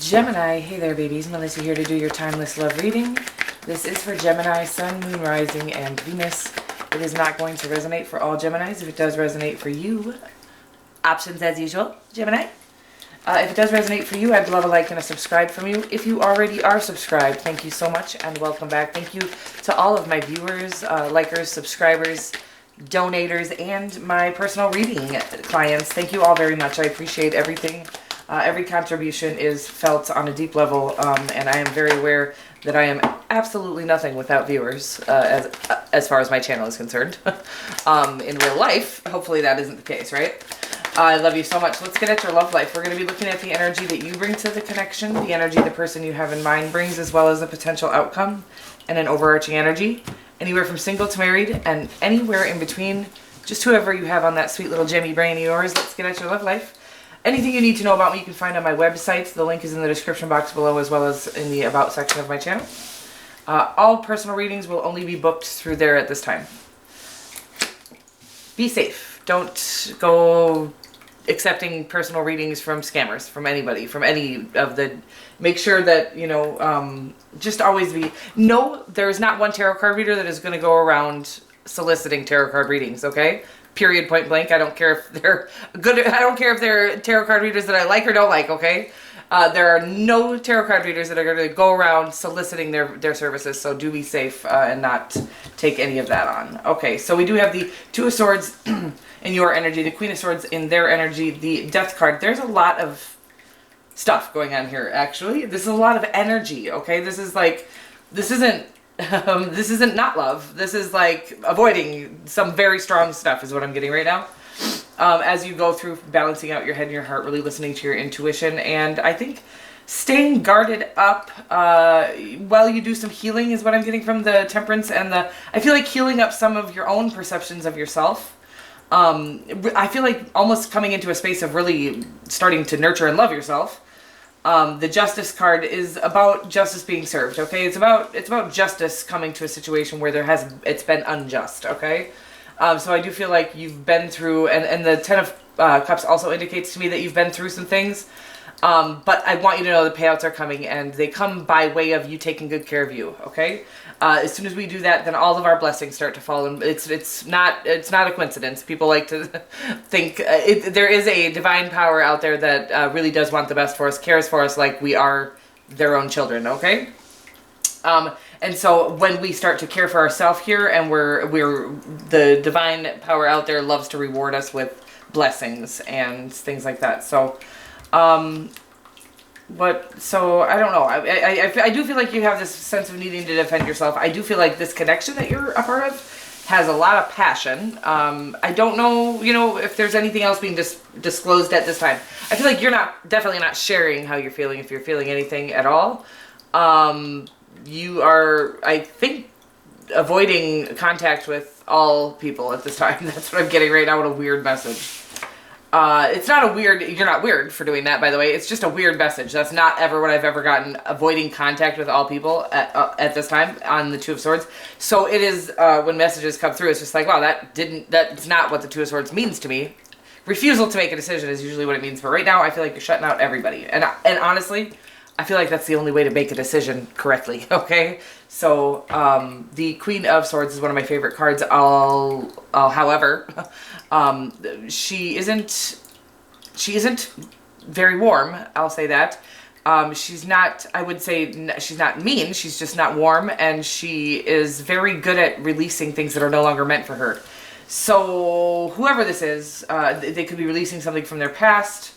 Gemini, hey there babies, Melissa here to do your timeless love reading. This is for Gemini, Sun, Moon, Rising, and Venus. It is not going to resonate for all Geminis. If it does resonate for you, options as usual, Gemini. If it does resonate for you, I'd love a like and a subscribe from you. If you already are subscribed, thank you so much and welcome back. Thank you to all of my viewers, likers, subscribers, donators, and my personal reading clients. Thank you all very much. I appreciate everything. Every contribution is felt on a deep level, and I am very aware that I am absolutely nothing without viewers, as far as my channel is concerned. In real life, hopefully that isn't the case, right? I love you so much. Let's get at your love life. We're going to be looking at the energy that you bring to the connection, the energy the person you have in mind brings, as well as a potential outcome and an overarching energy. Anywhere from single to married and anywhere in between. Just whoever you have on that sweet little gemmy brain of yours. Let's get at your love life. Anything you need to know about me you can find on my website. The link is in the description box below as well as in the About section of my channel. All personal readings will only be booked through there at this time. Be safe. Don't go accepting personal readings from scammers, from anybody, from any of the... Make sure that, you know, just always be... No, there is not one tarot card reader that is going to go around soliciting tarot card readings, okay? Period, point blank. I don't care if they're good. I don't care if they're tarot card readers that I like or don't like, okay? There are no tarot card readers that are going to go around soliciting their services, so do be safe and not take any of that on. Okay, so we do have the Two of Swords in your energy, the Queen of Swords in their energy, the Death card. There's a lot of stuff going on here, actually. This is a lot of energy, okay? This is like, this isn't not love. This is like avoiding some very strong stuff is what I'm getting right now. As you go through balancing out your head and your heart, really listening to your intuition. And I think staying guarded up while you do some healing is what I'm getting from the Temperance and the... I feel like healing up some of your own perceptions of yourself. I feel like almost coming into a space of really starting to nurture and love yourself. The Justice card is about justice being served, okay? It's about justice coming to a situation where it's been unjust, okay? So I do feel like you've been through, and the Ten of Cups also indicates to me that you've been through some things. But I want you to know the payouts are coming, and they come by way of you taking good care of you, okay? As soon as we do that, then all of our blessings start to fall, and it's not a coincidence. People like to think there is a divine power out there that really does want the best for us, cares for us like we are their own children, okay? And so when we start to care for ourselves here, and the divine power out there loves to reward us with blessings and things like that. So, so I don't know. I do feel like you have this sense of needing to defend yourself. I do feel like this connection that you're a part of has a lot of passion. I don't know, you know, if there's anything else being disclosed at this time. I feel like you're definitely not sharing how you're feeling, if you're feeling anything at all. You are, I think, avoiding contact with all people at this time. That's what I'm getting right now. What a weird message. It's not a weird, you're not weird for doing that, by the way. It's just a weird message. That's not ever what I've ever gotten. Avoiding contact with all people at this time on the Two of Swords. So it is, when messages come through, it's just like, wow, that's not what the Two of Swords means to me. Refusal to make a decision is usually what it means. But right now, I feel like you're shutting out everybody. And honestly, I feel like that's the only way to make a decision correctly, okay? So, the Queen of Swords is one of my favorite cards. However, she isn't very warm, I'll say that. She's not, I would say, she's not mean, she's just not warm, and she is very good at releasing things that are no longer meant for her. So, whoever this is, they could be releasing something from their past.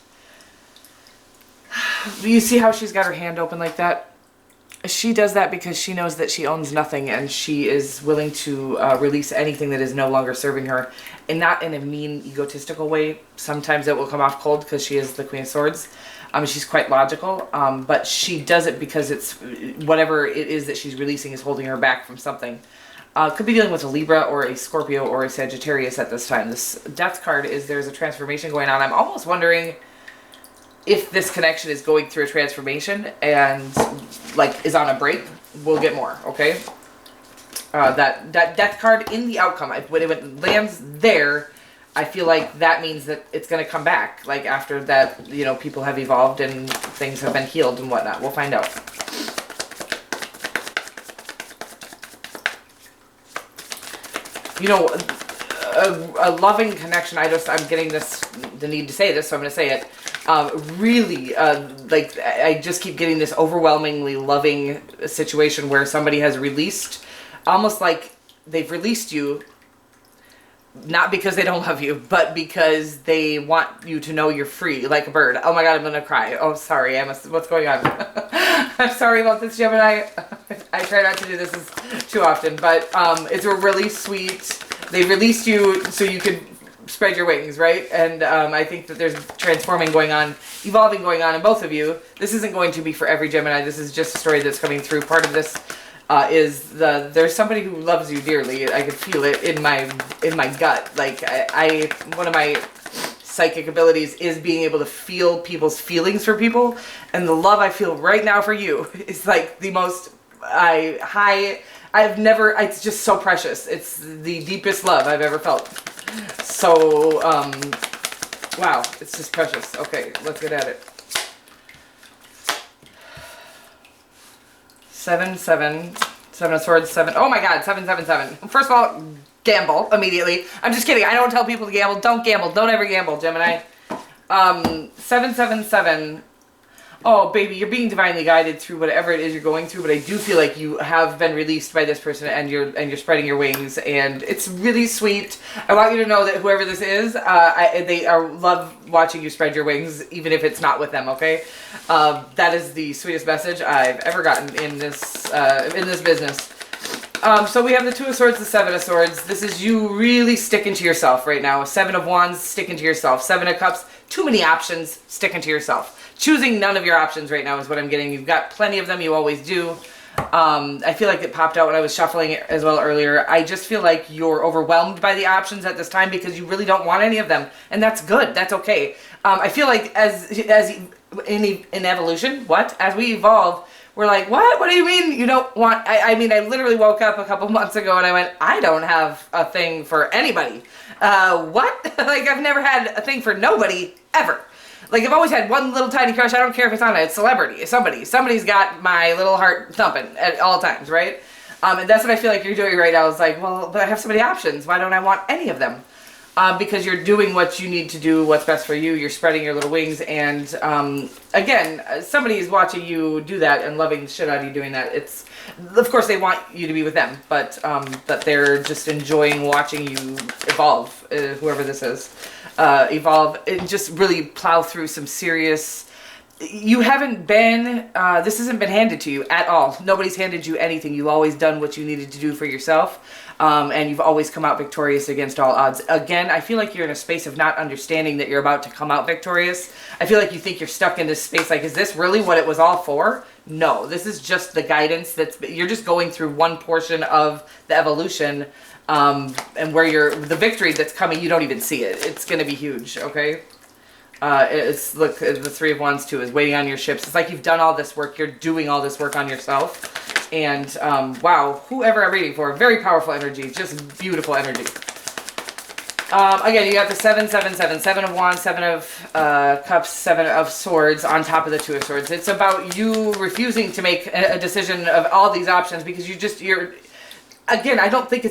Do you see how she's got her hand open like that? She does that because she knows that she owns nothing, and she is willing to release anything that is no longer serving her, and not in a mean, egotistical way. Sometimes it will come off cold because she is the Queen of Swords. She's quite logical, but she does it because it's whatever it is that she's releasing is holding her back from something. Could be dealing with a Libra or a Scorpio or a Sagittarius at this time. This Death card is there's a transformation going on. I'm almost wondering if this connection is going through a transformation and like is on a break. We'll get more, okay? That Death card in the outcome, when it lands there, I feel like that means that it's going to come back. Like after that, you know, people have evolved and things have been healed and whatnot. We'll find out. You know, a loving connection. I'm getting the need to say this, so I'm going to say it. Really, like I just keep getting this overwhelmingly loving situation where somebody has released, almost like they've released you, not because they don't love you, but because they want you to know you're free, like a bird. Oh my God, I'm going to cry. Oh, sorry. What's going on? I'm sorry about this, Gemini. I try not to do this too often, but it's a really sweet. They released you so you could spread your wings, right? And I think that there's transforming going on, evolving going on in both of you. This isn't going to be for every Gemini. This is just a story that's coming through. Part of this is there's somebody who loves you dearly. I can feel it in my gut. Like I one of my psychic abilities is being able to feel people's feelings for people, and the love I feel right now for you is like the most it's just so precious. It's the deepest love I've ever felt. So, wow, it's just precious. Okay, let's get at it. 7, 7, 7 of swords, 7. Oh my God, 7, 7, 7. First of all, gamble immediately. I'm just kidding. I don't tell people to gamble. Don't gamble. Don't ever gamble, Gemini. 7, 7, 7. Oh, baby, you're being divinely guided through whatever it is you're going through, but I do feel like you have been released by this person and you're spreading your wings, and it's really sweet. I want you to know that whoever this is, they love watching you spread your wings, even if it's not with them, okay? That is the sweetest message I've ever gotten in this business. So we have the 2 of Swords, the 7 of Swords. This is you really sticking to yourself right now. 7 of Wands, sticking to yourself. 7 of Cups, too many options, sticking to yourself. Choosing none of your options right now is what I'm getting. You've got plenty of them. You always do. I feel like it popped out when I was shuffling it as well earlier. I just feel like you're overwhelmed by the options at this time because you really don't want any of them. And that's good. That's okay. I feel like as in evolution, as we evolve, we're like, what? What do you mean you don't want... I mean, I literally woke up a couple months ago and I went, I don't have a thing for anybody. What? Like, I've never had a thing for nobody, ever. Like, I've always had one little tiny crush. I don't care if it's on a celebrity. Somebody's got my little heart thumping at all times, right? And that's what I feel like you're doing right now. It's like, well, but I have so many options. Why don't I want any of them? Because you're doing what you need to do, what's best for you. You're spreading your little wings. And again, somebody's watching you do that and loving the shit out of you doing that. It's, of course, they want you to be with them, but they're just enjoying watching you evolve, whoever this is. Evolve and just really plow through some serious... You haven't been... this hasn't been handed to you at all. Nobody's handed you anything. You've always done what you needed to do for yourself. And you've always come out victorious against all odds. Again, I feel like you're in a space of not understanding that you're about to come out victorious. I feel like you think you're stuck in this space. Like, is this really what it was all for? No, this is just the guidance. You're just going through one portion of the evolution. And where the victory that's coming, you don't even see it. It's going to be huge, okay? Look, the 3 of Wands too is waiting on your ships. It's like you've done all this work. You're doing all this work on yourself. And, wow, whoever I'm reading for, very powerful energy. Just beautiful energy. Again, you got the 7, 7, 7. 7 of Wands, 7 of Cups, 7 of Swords on top of the 2 of Swords. It's about you refusing to make a decision of all these options because you're... Again, I don't think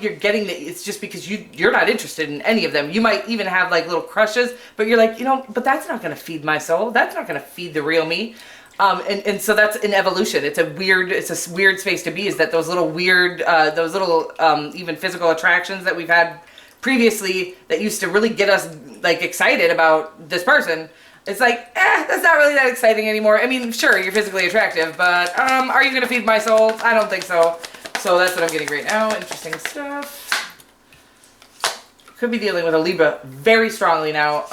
you're getting it's just because you're not interested in any of them. You might even have like little crushes, but you're like, but that's not going to feed my soul. That's not going to feed the real me. And so that's an evolution. It's a weird space to be, is that those little weird, even physical attractions that we've had previously that used to really get us like excited about this person. It's like, that's not really that exciting anymore. I mean, sure, you're physically attractive, but are you going to feed my soul? I don't think so. So that's what I'm getting right now. Interesting stuff. Could be dealing with a Libra very strongly now.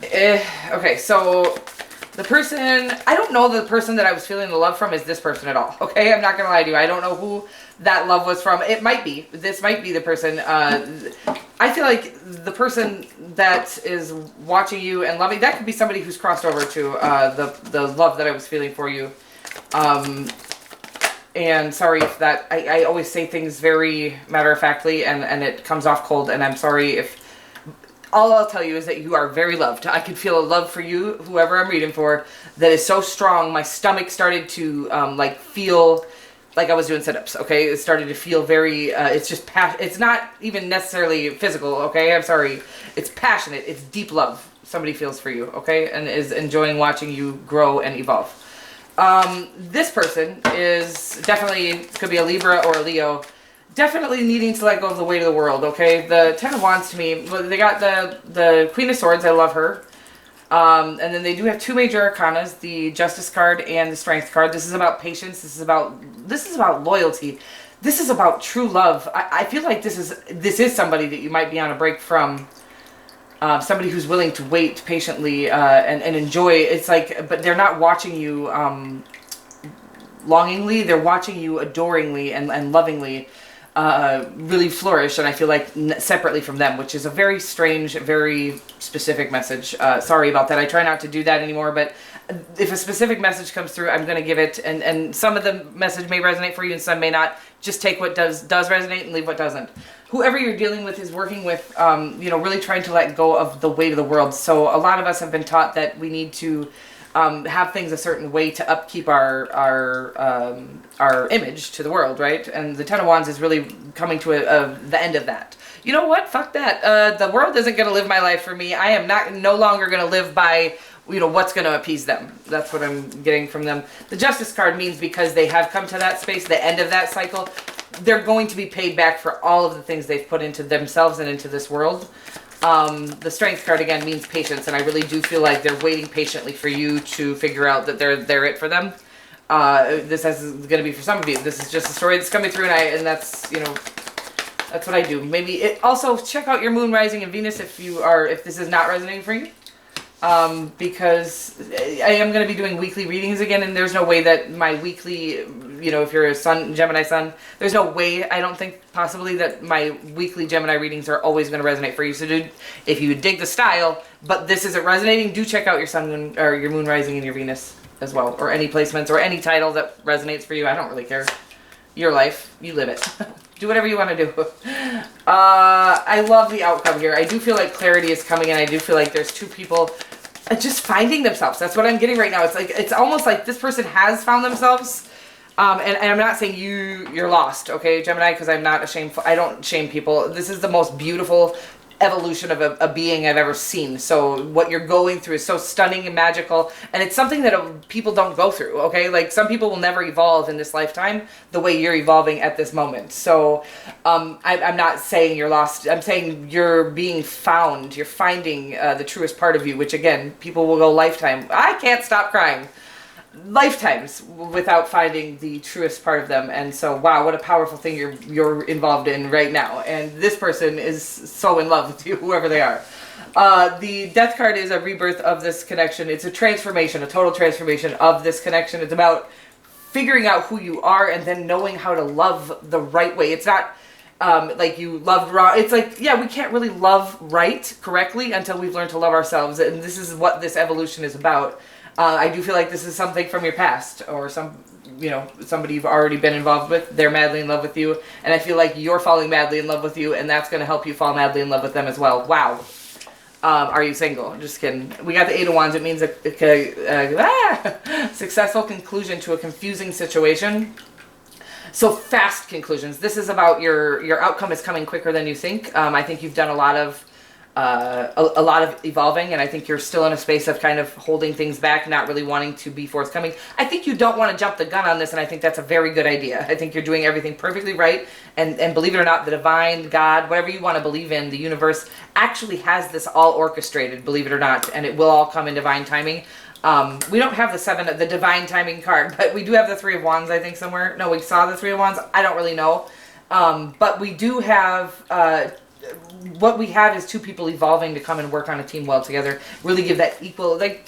Okay, so the person, I don't know the person that I was feeling the love from is this person at all. Okay, I'm not going to lie to you. I don't know who that love was from. It might be. This might be the person. I feel like the person that is watching you and loving, that could be somebody who's crossed over to the love that I was feeling for you. And sorry if that, I always say things very matter-of-factly and it comes off cold, and I'm sorry if, all I'll tell you is that you are very loved. I could feel a love for you, whoever I'm reading for, that is so strong. My stomach started to like feel like I was doing sit-ups, okay? It started to feel very, it's just, it's not even necessarily physical, okay? I'm sorry. It's passionate. It's deep love somebody feels for you, okay? And is enjoying watching you grow and evolve. This person is definitely, could be a Libra or a Leo, definitely needing to let go of the weight of the world, okay? The Ten of Wands to me, well, they got the Queen of Swords, I love her. And then they do have two major arcanas, the Justice card and the Strength card. This is about patience, this is about loyalty. This is about true love. I feel like this is somebody that you might be on a break from. Somebody who's willing to wait patiently and enjoy. It's like, but they're not watching you longingly. They're watching you adoringly and lovingly really flourish. And I feel like separately from them, which is a very strange, very specific message. Sorry about that. I try not to do that anymore. But if a specific message comes through, I'm going to give it. And some of the message may resonate for you and some may not. Just take what does resonate and leave what doesn't. Whoever you're dealing with is working with, you know, really trying to let go of the weight of the world. So a lot of us have been taught that we need to have things a certain way to upkeep our image to the world, right? And the Ten of Wands is really coming to the end of that. You know what? Fuck that. The world isn't going to live my life for me. I am no longer going to live by, you know, what's going to appease them. That's what I'm getting from them. The Justice card means because they have come to that space, the end of that cycle, they're going to be paid back for all of the things they've put into themselves and into this world. The Strength card, again, means patience, and I really do feel like they're waiting patiently for you to figure out that they're it for them. This is going to be for some of you. This is just a story that's coming through, and that's, you know, that's what I do. Maybe also check out your Moon, Rising, and Venus if this is not resonating for you. Because I am going to be doing weekly readings again, and there's no way that my weekly, you know, if you're a Sun, Gemini Sun, there's no way, I don't think possibly that my weekly Gemini readings are always going to resonate for you. So if you dig the style, but this isn't resonating, do check out your Sun, Moon, or your Moon, Rising, and your Venus as well, or any placements or any title that resonates for you. I don't really care. Your life, you live it. Do whatever you want to do. I love the outcome here. I do feel like clarity is coming, and I do feel like there's two people just finding themselves. That's what I'm getting right now. It's like, it's almost like this person has found themselves. And I'm not saying you're lost, okay, Gemini, because I'm not ashamed. I don't shame people. This is the most beautiful evolution of a being I've ever seen. So what you're going through is so stunning and magical, and it's something that people don't go through, okay? Like, some people will never evolve in this lifetime the way you're evolving at this moment. So I'm not saying you're lost. I'm saying you're being found. You're finding the truest part of you, which, again, people will go lifetime. I can't stop crying. Lifetimes without finding the truest part of them. And so, wow, what a powerful thing you're involved in right now. And this person is so in love with you, whoever they are. The Death card is a rebirth of this connection. It's a transformation, a total transformation of this connection. It's about figuring out who you are and then knowing how to love the right way. It's not like you loved wrong. It's like, yeah, we can't really love right correctly until we've learned to love ourselves. And this is what this evolution is about. I do feel like this is something from your past, or somebody you've already been involved with. They're madly in love with you, and I feel like you're falling madly in love with you, and that's going to help you fall madly in love with them as well. Wow. Are you single? Just kidding. We got the Eight of Wands. It means a successful conclusion to a confusing situation. So fast conclusions. This is about your outcome is coming quicker than you think. I think you've done a lot of evolving, and I think you're still in a space of kind of holding things back, not really wanting to be forthcoming. I think you don't want to jump the gun on this, and I think that's a very good idea. I think you're doing everything perfectly right, and believe it or not, the divine, God, whatever you want to believe in, the universe actually has this all orchestrated, believe it or not, and it will all come in divine timing. We don't have the divine timing card, but we do have the Three of Wands, I think, somewhere. No, we saw the Three of Wands. I don't really know. But we do have what we have is two people evolving to come and work on a team well together. Really give that equal, like,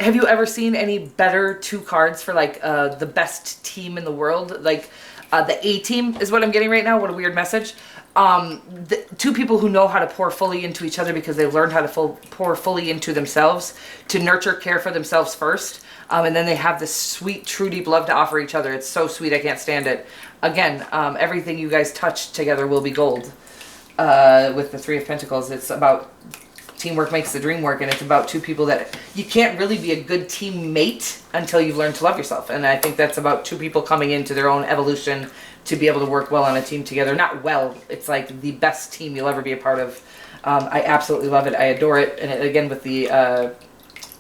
have you ever seen any better two cards for, like, the best team in the world? Like, the A-team is what I'm getting right now. What a weird message. The two people who know how to pour fully into each other because they've learned how to pour fully into themselves, to nurture, care for themselves first. And then they have this sweet, true, deep love to offer each other. It's so sweet. I can't stand it. Again, everything you guys touch together will be gold. With the Three of Pentacles, it's about teamwork makes the dream work, and it's about two people that you can't really be a good teammate until you've learned to love yourself. And I think that's about two people coming into their own evolution to be able to work well on a team together. Not well, it's like the best team you'll ever be a part of. I absolutely love it. I adore it. And again, with the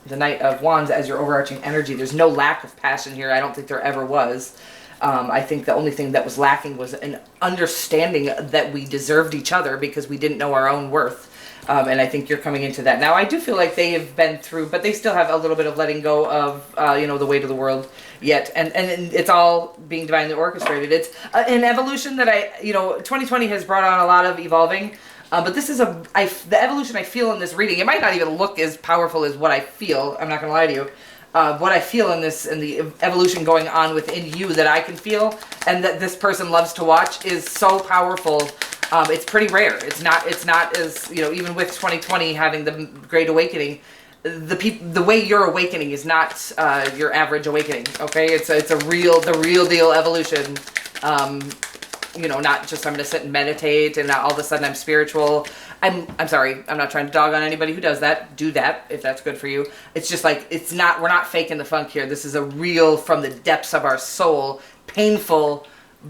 Knight of Wands as your overarching energy, there's no lack of passion here. I don't think there ever was. I think the only thing that was lacking was an understanding that we deserved each other because we didn't know our own worth. And I think you're coming into that. Now, I do feel like they have been through, but they still have a little bit of letting go of, you know, the weight of the world yet. And it's all being divinely orchestrated. It's an evolution that 2020 has brought on a lot of evolving. But this is the evolution I feel in this reading. It might not even look as powerful as what I feel. I'm not going to lie to you. What I feel in the evolution going on within you that I can feel and that this person loves to watch is so powerful. It's pretty rare. It's not as, even with 2020 having the Great Awakening, the way you're awakening is not your average awakening. Okay, it's the real deal evolution. Not just I'm going to sit and meditate and all of a sudden I'm spiritual. I'm sorry, I'm not trying to dog on anybody who does that. Do that if that's good for you. It's just like, we're not faking the funk here. This is a real, from the depths of our soul, painful,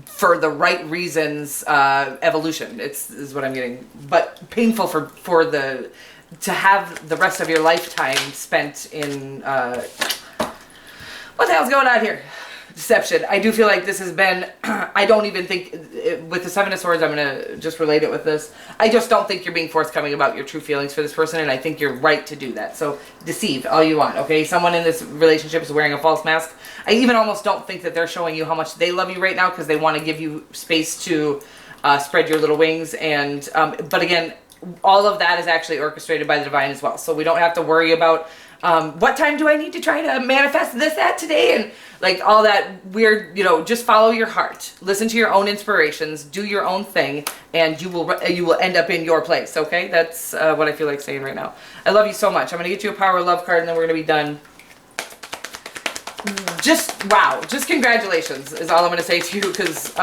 for the right reasons, evolution. Is what I'm getting. But painful to have the rest of your lifetime spent in, what the hell's going on here? Deception. I do feel like this has been, I don't even think, with the Seven of Swords, I'm going to just relate it with this. I just don't think you're being forthcoming about your true feelings for this person, and I think you're right to do that. So deceive all you want, okay? Someone in this relationship is wearing a false mask. I even almost don't think that they're showing you how much they love you right now because they want to give you space to spread your little wings. And but again, all of that is actually orchestrated by the divine as well. So we don't have to worry about what time do I need to try to manifest this at today? And like all that weird, just follow your heart. Listen to your own inspirations. Do your own thing. And you will end up in your place, okay? That's what I feel like saying right now. I love you so much. I'm going to get you a Power of Love card and then we're going to be done. Just, wow. Just congratulations is all I'm going to say to you because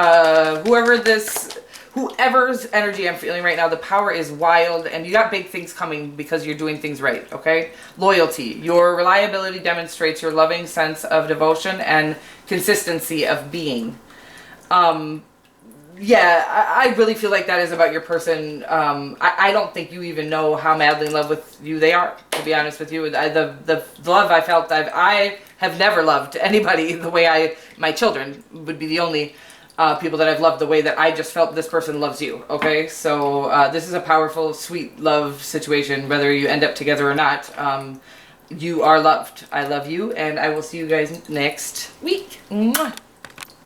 whoever's energy I'm feeling right now, the power is wild and you got big things coming because you're doing things right, okay? Loyalty. Your reliability demonstrates your loving sense of devotion and consistency of being. Yeah, I really feel like that is about your person. I don't think you even know how madly in love with you they are, to be honest with you. The love I felt, I have never loved anybody the way my children would be the only people that I've loved the way that I just felt this person loves you, okay? So this is a powerful, sweet love situation, whether you end up together or not. You are loved. I love you, and I will see you guys next week. Mwah.